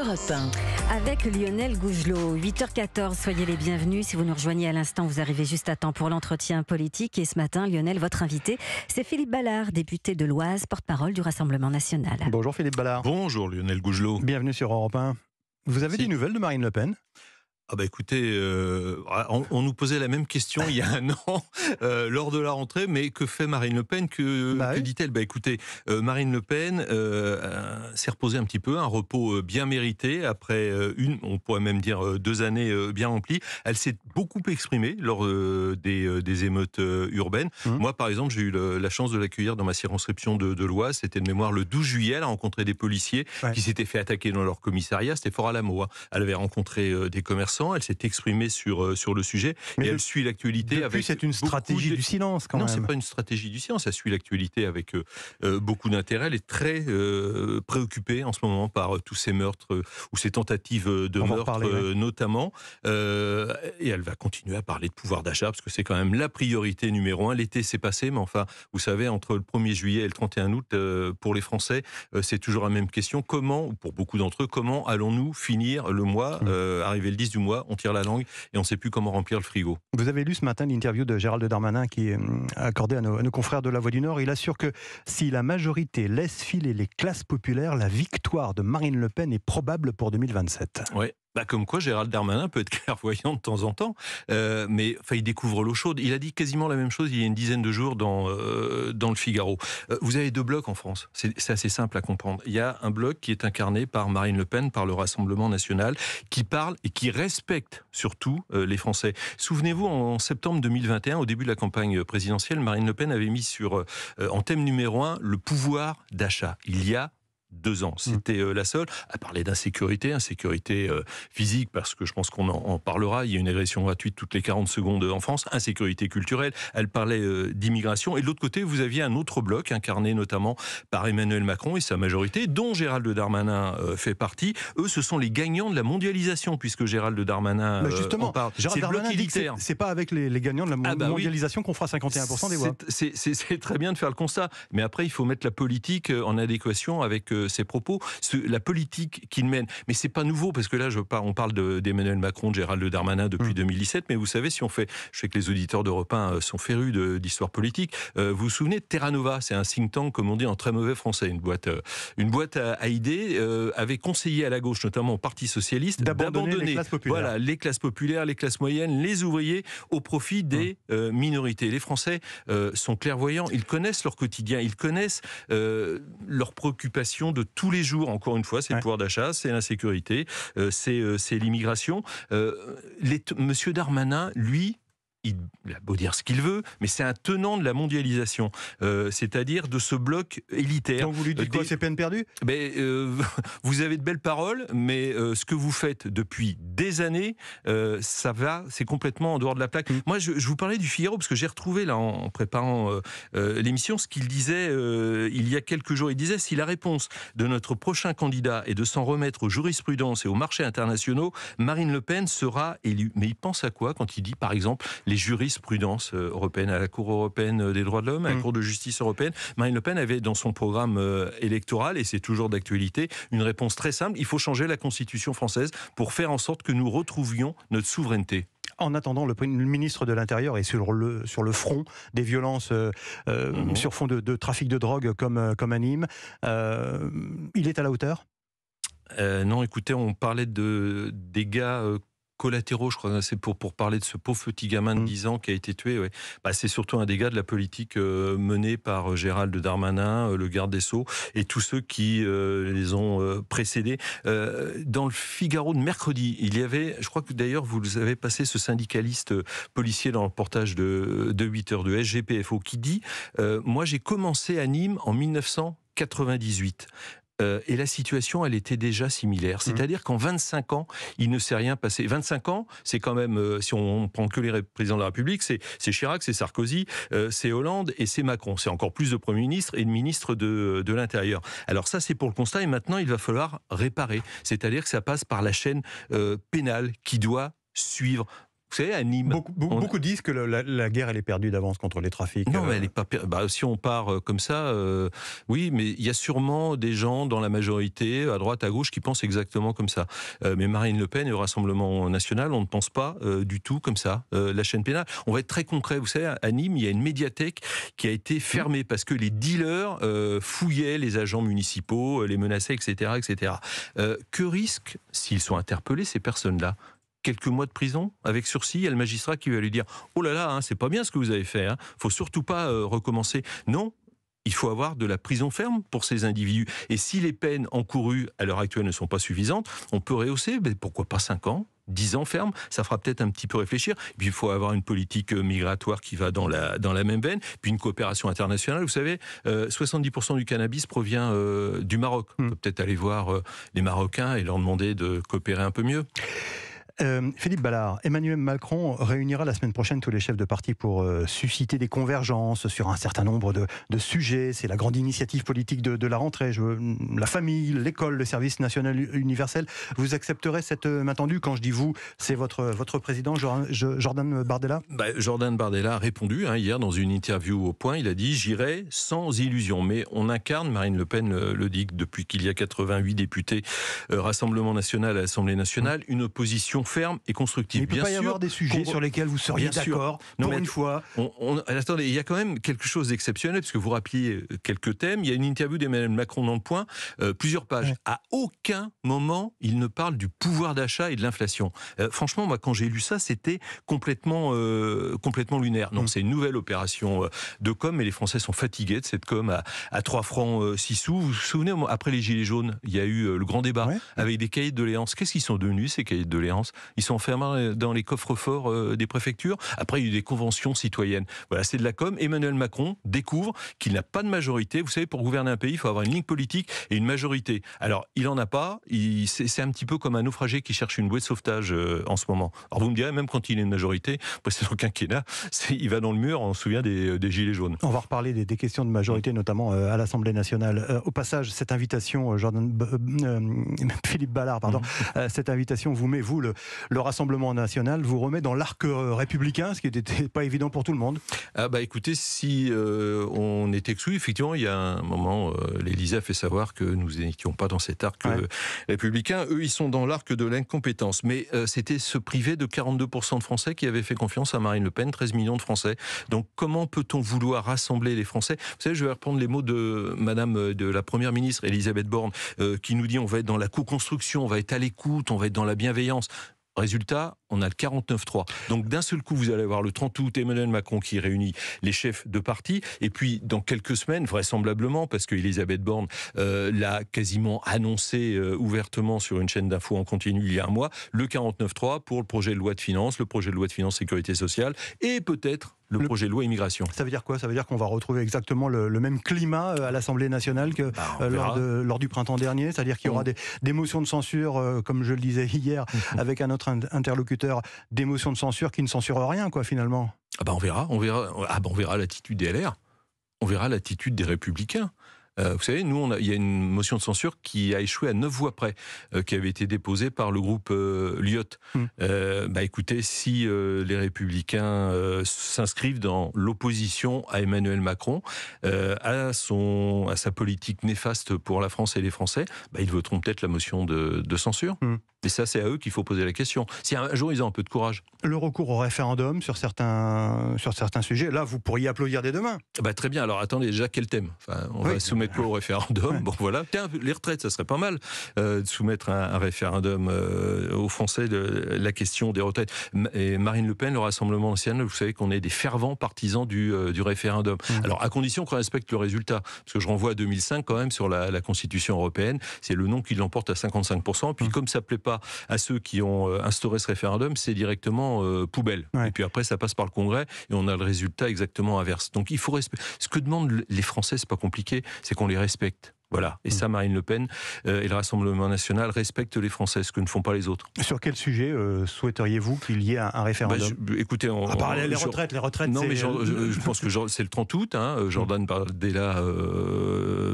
Europe 1. Avec Lionel Gougelot, 8h14, soyez les bienvenus. Si vous nous rejoignez à l'instant, vous arrivez juste à temps pour l'entretien politique. Et ce matin, Lionel, votre invité, c'est Philippe Ballard, député de l'Oise, porte-parole du Rassemblement national. Bonjour Philippe Ballard. Bonjour Lionel Gougelot. Bienvenue sur Europe 1. Vous avez des nouvelles de Marine Le Pen ? Ah bah écoutez, on nous posait la même question il y a un an lors de la rentrée, mais que fait Marine Le Pen, que dit-elle ? Bah écoutez, Marine Le Pen s'est reposée un petit peu, un repos bien mérité après on pourrait même dire 2 années bien remplies. Elle s'est beaucoup exprimée lors des émeutes urbaines. Moi par exemple, j'ai eu la chance de l'accueillir dans ma circonscription de l'Oise. C'était de mémoire le 12 juillet. Elle a rencontré des policiers qui s'étaient fait attaquer dans leur commissariat. C'était Fort Alamo. Elle avait rencontré des commerçants. Elle s'est exprimée sur le sujet. Mais elle suit l'actualité avec. C'est une stratégie du silence quand même. Non, c'est pas une stratégie du silence. Elle suit l'actualité avec beaucoup d'intérêt. Elle est très préoccupée en ce moment par tous ces meurtres ou ces tentatives de meurtre notamment. Et elle va continuer à parler de pouvoir d'achat parce que c'est quand même la priorité numéro 1. L'été s'est passé, mais enfin, vous savez, entre le 1er juillet et le 31 août, pour les Français, c'est toujours la même question. Comment, pour beaucoup d'entre eux, comment allons-nous finir le mois, arriver le 10 du mois, on tire la langue et on ne sait plus comment remplir le frigo. Vous avez lu ce matin l'interview de Gérald Darmanin qui est accordée à nos confrères de La Voix du Nord. Il assure que si la majorité laisse filer les classes populaires, la victoire de Marine Le Pen est probable pour 2027. Oui. Bah comme quoi Gérald Darmanin peut être clairvoyant de temps en temps, mais enfin, il découvre l'eau chaude. Il a dit quasiment la même chose il y a une dizaine de jours dans le Figaro. Vous avez 2 blocs en France, c'est assez simple à comprendre. Il y a un bloc qui est incarné par Marine Le Pen, par le Rassemblement national, qui parle et qui respecte surtout les Français. Souvenez-vous, en septembre 2021, au début de la campagne présidentielle, Marine Le Pen avait mis en thème numéro 1 le pouvoir d'achat. Il y a 2 ans. C'était la seule à parler d'insécurité, insécurité physique, parce que je pense qu'on en parlera. Il y a une agression gratuite toutes les 40 secondes en France. Insécurité culturelle. Elle parlait d'immigration. Et de l'autre côté, vous aviez un autre bloc incarné notamment par Emmanuel Macron et sa majorité, dont Gérald Darmanin fait partie. Eux, ce sont les gagnants de la mondialisation, puisque Gérald Darmanin justement, en parle. Gérald Darmanin dit que c'est pas avec les gagnants de la mondialisation qu'on fera 51% des voix. C'est très bien de faire le constat. Mais après, il faut mettre la politique en adéquation avec ses propos, la politique qu'il mène. Mais c'est pas nouveau, parce que là, on parle d'Emmanuel Macron, de Gérald Darmanin depuis 2017, mais vous savez, je sais que les auditeurs d'Europe 1 sont férus d'histoire politique, vous vous souvenez de Terra Nova, c'est un think tank, comme on dit en très mauvais français, une boîte à idées, avait conseillé à la gauche, notamment au Parti Socialiste, d'abandonner les classes populaires, les classes moyennes, les ouvriers, au profit des minorités. Les Français sont clairvoyants, ils connaissent leur quotidien, ils connaissent leurs préoccupations de tous les jours. Encore une fois, c'est le pouvoir d'achat, c'est l'insécurité, c'est l'immigration. Monsieur Darmanin, lui, il a beau dire ce qu'il veut, mais c'est un tenant de la mondialisation, c'est-à-dire de ce bloc élitaire. Donc vous lui dites quoi, c'est peine perdue ? Vous avez de belles paroles, mais ce que vous faites depuis des années, c'est complètement en dehors de la plaque. Moi, je vous parlais du Figaro, parce que j'ai retrouvé, là, en préparant l'émission, ce qu'il disait il y a quelques jours. Il disait, si la réponse de notre prochain candidat est de s'en remettre aux jurisprudences et aux marchés internationaux, Marine Le Pen sera élue. Mais il pense à quoi quand il dit, par exemple, les jurisprudences européennes, à la Cour européenne des droits de l'homme, à la Cour de justice européenne? Marine Le Pen avait dans son programme électoral, et c'est toujours d'actualité, une réponse très simple: il faut changer la Constitution française pour faire en sorte que nous retrouvions notre souveraineté. En attendant, le ministre de l'Intérieur est sur le front des violences sur fond de trafic de drogue comme à Nîmes. Il est à la hauteur ? Non, écoutez, on parlait de dégâts collatéraux, je crois, c'est pour parler de ce pauvre petit gamin de 10 ans qui a été tué. Ouais. C'est surtout un dégât de la politique menée par Gérald Darmanin, le garde des Sceaux, et tous ceux qui les ont précédés. Dans le Figaro de mercredi, il y avait, je crois que d'ailleurs vous avez passé ce syndicaliste policier dans le reportage de 8h de SGPFO, qui dit moi j'ai commencé à Nîmes en 1998. Et la situation, elle était déjà similaire. C'est-à-dire qu'en 25 ans, il ne s'est rien passé. 25 ans, c'est quand même, si on prend que les présidents de la République, c'est Chirac, c'est Sarkozy, c'est Hollande et c'est Macron. C'est encore plus de Premier ministre et de ministre de l'Intérieur. Alors ça, c'est pour le constat. Et maintenant, il va falloir réparer. C'est-à-dire que ça passe par la chaîne pénale qui doit suivre Vous savez, à Nîmes... Beaucoup disent que la guerre, elle est perdue d'avance contre les trafics. Non, mais elle est pas... si on part comme ça, oui, mais il y a sûrement des gens dans la majorité, à droite, à gauche, qui pensent exactement comme ça. Mais Marine Le Pen et le Rassemblement national, on ne pense pas du tout comme ça. La chaîne pénale, on va être très concret. Vous savez, à Nîmes, il y a une médiathèque qui a été fermée parce que les dealers fouillaient les agents municipaux, les menaçaient, etc., etc. Que risquent, s'ils sont interpellés, ces personnes-là ? Quelques mois de prison avec sursis, il y a le magistrat qui va lui dire « Oh là là, hein, c'est pas bien ce que vous avez fait, faut surtout pas recommencer ». Non, il faut avoir de la prison ferme pour ces individus. Et si les peines encourues à l'heure actuelle ne sont pas suffisantes, on peut rehausser, mais pourquoi pas 5 ans 10 ans ferme, ça fera peut-être un petit peu réfléchir. Puis il faut avoir une politique migratoire qui va dans la même veine, puis une coopération internationale. Vous savez, 70% du cannabis provient du Maroc. On peut peut-être aller voir les Marocains et leur demander de coopérer un peu mieux. Philippe Ballard, Emmanuel Macron réunira la semaine prochaine tous les chefs de parti pour susciter des convergences sur un certain nombre de sujets. C'est la grande initiative politique de la rentrée. La famille, l'école, le service national universel. Vous accepterez cette main tendue? Quand je dis vous, c'est votre président, Jordan Bardella? Jordan Bardella a répondu hier dans une interview au Point. Il a dit « J'irai sans illusion ». Mais on incarne, Marine Le Pen le dit depuis qu'il y a 88 députés Rassemblement national à l'Assemblée nationale, une opposition ferme et constructive. Il ne peut pas y avoir des sujets sur lesquels vous seriez d'accord pour une fois. Attendez, il y a quand même quelque chose d'exceptionnel, parce que vous rappeliez quelques thèmes. Il y a une interview d'Emmanuel Macron dans le Point, plusieurs pages. Ouais. À aucun moment, il ne parle du pouvoir d'achat et de l'inflation. Franchement, moi, quand j'ai lu ça, c'était complètement lunaire. Non, c'est une nouvelle opération de com, mais les Français sont fatigués de cette com à 3 francs 6 sous. Vous vous souvenez, après les Gilets jaunes, il y a eu le grand débat avec des cahiers de doléances. Qu'est-ce qu'ils sont devenus, ces cahiers de doléances? Ils sont enfermés dans les coffres-forts des préfectures. Après, il y a eu des conventions citoyennes. Voilà, c'est de la com. Emmanuel Macron découvre qu'il n'a pas de majorité. Vous savez, pour gouverner un pays, il faut avoir une ligne politique et une majorité. Alors, il n'en a pas. C'est un petit peu comme un naufragé qui cherche une bouée de sauvetage en ce moment. Alors, vous me direz, même quand il est une majorité, précédent quinquennat, il va dans le mur. On se souvient des Gilets jaunes. On va reparler des questions de majorité, notamment à l'Assemblée nationale. Au passage, cette invitation, Philippe Ballard, pardon, cette invitation vous met, vous, le Rassemblement national, vous remet dans l'arc républicain, ce qui n'était pas évident pour tout le monde. Écoutez, si on est exclu, effectivement, il y a un moment, l'Élysée a fait savoir que nous n'étions pas dans cet arc républicain. Eux, ils sont dans l'arc de l'incompétence. Mais c'était se priver de 42% de Français qui avaient fait confiance à Marine Le Pen, 13 millions de Français. Donc comment peut-on vouloir rassembler les Français? Vous savez, je vais reprendre les mots de Madame de la Première ministre, Elisabeth Borne, qui nous dit on va être dans la co-construction, on va être à l'écoute, on va être dans la bienveillance. Résultat, on a le 49-3. Donc d'un seul coup, vous allez avoir le 30 août, Emmanuel Macron qui réunit les chefs de parti. Et puis, dans quelques semaines, vraisemblablement, parce qu'Elisabeth Borne l'a quasiment annoncé ouvertement sur une chaîne d'infos en continu il y a un mois, le 49-3 pour le projet de loi de finances, le projet de loi de finances sécurité sociale et peut-être le projet de loi immigration. Ça veut dire quoi? Ça veut dire qu'on va retrouver exactement le même climat à l'Assemblée nationale que lors du printemps dernier? C'est-à-dire qu'il y aura des motions de censure, comme je le disais hier, avec un autre interlocuteur, des motions de censure qui ne censurent rien, quoi, finalement. On verra l'attitude des LR. On verra l'attitude des Républicains. Vous savez, nous, il y a une motion de censure qui a échoué à 9 voix près, qui avait été déposée par le groupe Lyot. Écoutez, si les Républicains s'inscrivent dans l'opposition à Emmanuel Macron, à sa politique néfaste pour la France et les Français, ils voteront peut-être la motion de censure. Et ça, c'est à eux qu'il faut poser la question. Si un jour, ils ont un peu de courage. Le recours au référendum sur certains sujets, là, vous pourriez applaudir dès demain. Très bien. Alors, attendez, déjà, quel thème? On va soumettre quoi au référendum? Bon, voilà. Tiens, les retraites, ça serait pas mal de soumettre un référendum aux Français de la question des retraites. Et Marine Le Pen, le Rassemblement national, vous savez qu'on est des fervents partisans du référendum. Alors, à condition qu'on respecte le résultat. Parce que je renvoie à 2005, quand même, sur la Constitution européenne. C'est le non qui l'emporte à 55%. Puis, comme ça plaît pas à ceux qui ont instauré ce référendum, c'est directement poubelle. Et puis après, ça passe par le Congrès et on a le résultat exactement inverse. Donc il faut respecter. Ce que demandent les Français, c'est pas compliqué, c'est qu'on les respecte. Voilà. Et ça, Marine Le Pen et le Rassemblement national respectent les Français, ce que ne font pas les autres. Sur quel sujet souhaiteriez-vous qu'il y ait un référendum? Écoutez, les retraites, non, mais je pense que c'est le 30 août. Jordan Bardella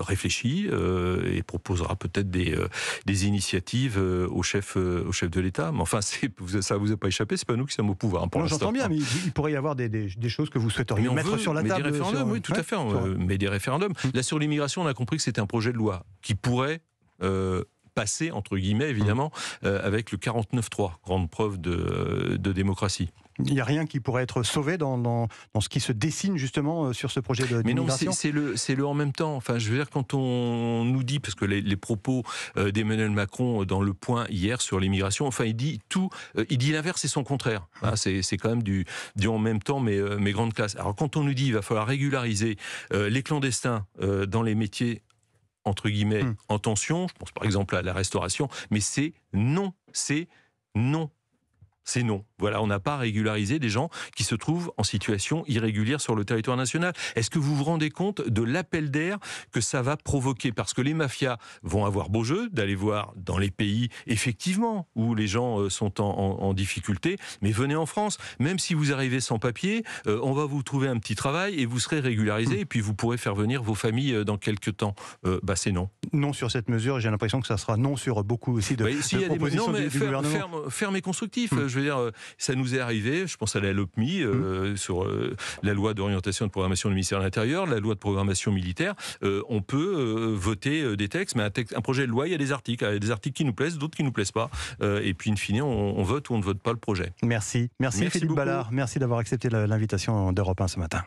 réfléchit et proposera peut-être des initiatives au chef de l'État. Mais enfin, ça vous a pas échappé, c'est pas nous qui sommes au pouvoir pour l'instant. J'entends bien, mais il pourrait y avoir des choses que vous souhaiteriez mettre sur la table. Des référendums, oui, tout à fait. Mais des référendums. Là, sur l'immigration, on a compris que c'était un projet de loi qui pourrait passer, entre guillemets, évidemment, avec le 49-3, grande preuve de démocratie. Il n'y a rien qui pourrait être sauvé dans ce qui se dessine justement sur ce projet d'immigration. Mais non, c'est le en même temps. Enfin, je veux dire, quand on nous dit, parce que les propos d'Emmanuel Macron dans Le Point hier sur l'immigration, enfin, il dit l'inverse et son contraire. Hein, c'est quand même du en même temps, mais grande classe. Alors, quand on nous dit qu'il va falloir régulariser les clandestins dans les métiers entre guillemets, en tension, je pense par exemple à la restauration, mais c'est non. C'est non. Voilà, on n'a pas régularisé des gens qui se trouvent en situation irrégulière sur le territoire national. Est-ce que vous vous rendez compte de l'appel d'air que ça va provoquer? Parce que les mafias vont avoir beau jeu d'aller voir dans les pays, effectivement, où les gens sont en difficulté, mais venez en France. Même si vous arrivez sans papier, on va vous trouver un petit travail et vous serez régularisé, et puis vous pourrez faire venir vos familles dans quelques temps. C'est non. Non sur cette mesure, j'ai l'impression que ça sera non sur beaucoup aussi de propositions du gouvernement. Ferme et constructif. Je veux dire, ça nous est arrivé, je pense à la LOPMI, sur la loi d'orientation et de programmation du ministère de l'Intérieur, la loi de programmation militaire. On peut voter des textes, mais un projet de loi, il y a des articles qui nous plaisent, d'autres qui ne nous plaisent pas. Et puis, in fine, on vote ou on ne vote pas le projet. Merci Philippe Ballard. Merci d'avoir accepté l'invitation d'Europe 1 ce matin.